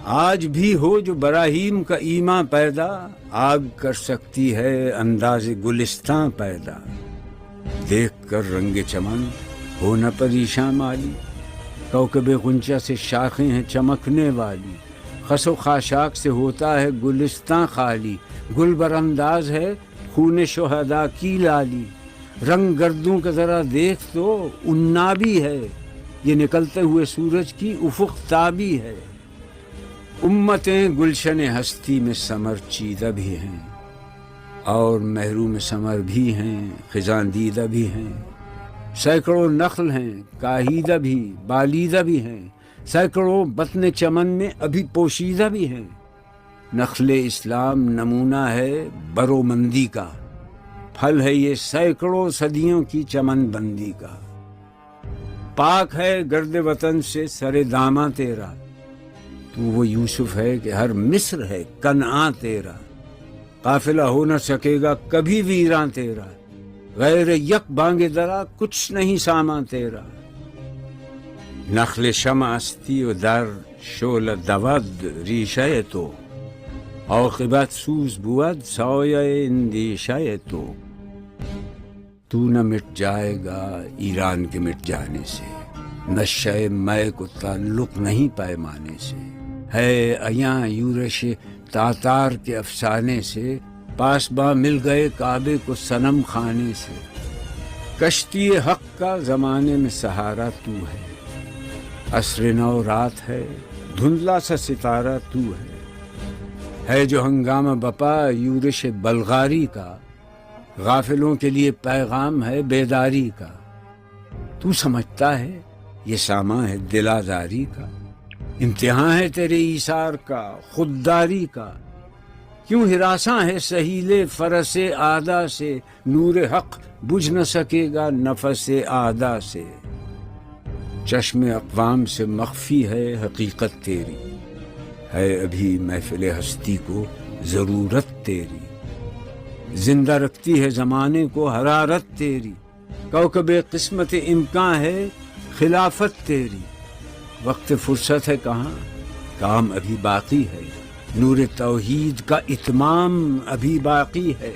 آج بھی ہو جو براہیم کا ایمان پیدا، آگ کر سکتی ہے انداز گلستان پیدا۔ دیکھ کر رنگ چمن ہو نہ پریشاں مالی، کوکب غنچہ سے شاخیں ہیں چمکنے والی، خس و خاشاک سے ہوتا ہے گلستان خالی، گل بر انداز ہے خون شہداء کی لالی۔ رنگ گردوں کا ذرا دیکھ تو انابی ہے، یہ نکلتے ہوئے سورج کی افق تابی ہے۔ امتیں گلشن ہستی میں ثمر چیدہ بھی ہیں، اور محروم ثمر بھی ہیں خزاں دیدہ بھی ہیں۔ سینکڑوں نخل ہیں کاہیدہ بھی بالیدہ بھی ہیں، سینکڑوں بطن چمن میں ابھی پوشیدہ بھی ہیں۔ نخل اسلام نمونہ ہے برومندی کا، پھل ہے یہ سینکڑوں صدیوں کی چمن بندی کا۔ پاک ہے گرد وطن سے سر داماں تیرا، تو وہ یوسف ہے کہ ہر مصر ہے کنعان تیرا۔ قافلہ ہو نہ سکے گا کبھی ویراں تیرا، غیر یک بانگ درا کچھ نہیں سامان تیرا۔ نخل شمع استی و در شعل دود ریشہ تو، عاقبت سوز بود سایہ اندیشہ تو۔ تو نہ مٹ جائے گا ایران کے مٹ جانے سے، نشہ مے کو تعلق نہیں پیمانے سے۔ ہے ایاں یورش تاتار کے افسانے سے، پاسباں مل گئے کعبے کو صنم خانے سے۔ کشتی حق کا زمانے میں سہارا تو ہے، عصر نو رات ہے دھندلا سا ستارہ تو ہے جو ہنگامہ بپا یورش بلغاری کا، غافلوں کے لیے پیغام ہے بیداری کا۔ تو سمجھتا ہے یہ سامان ہے دل آزاری کا، امتحان ہے تیرے ایثار کا خودداری کا۔ کیوں ہراساں ہے سہیل فرس اعدا سے، نور حق بجھ نہ سکے گا نفس اعدا سے۔ چشم اقوام سے مخفی ہے حقیقت تیری، ہے ابھی محفل ہستی کو ضرورت تیری۔ زندہ رکھتی ہے زمانے کو حرارت تیری، کوکب قسمت امکان ہے خلافت تیری۔ وقت فرصت ہے کہاں، کام ابھی باقی ہے، نور توحید کا اتمام ابھی باقی ہے۔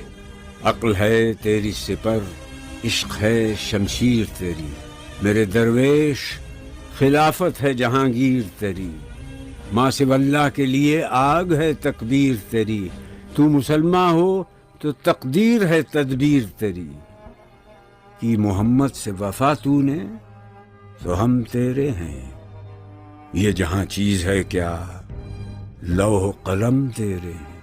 عقل ہے تیری سپر، عشق ہے شمشیر تیری، میرے درویش خلافت ہے جہانگیر تیری۔ ماں سے اللہ کے لیے آگ ہے تکبیر تیری، تو مسلمان ہو تو تقدیر ہے تدبیر تیری۔ کی محمد سے وفا تو نے تو ہم تیرے ہیں، یہ جہاں چیز ہے کیا لوح و قلم تیرے ہیں۔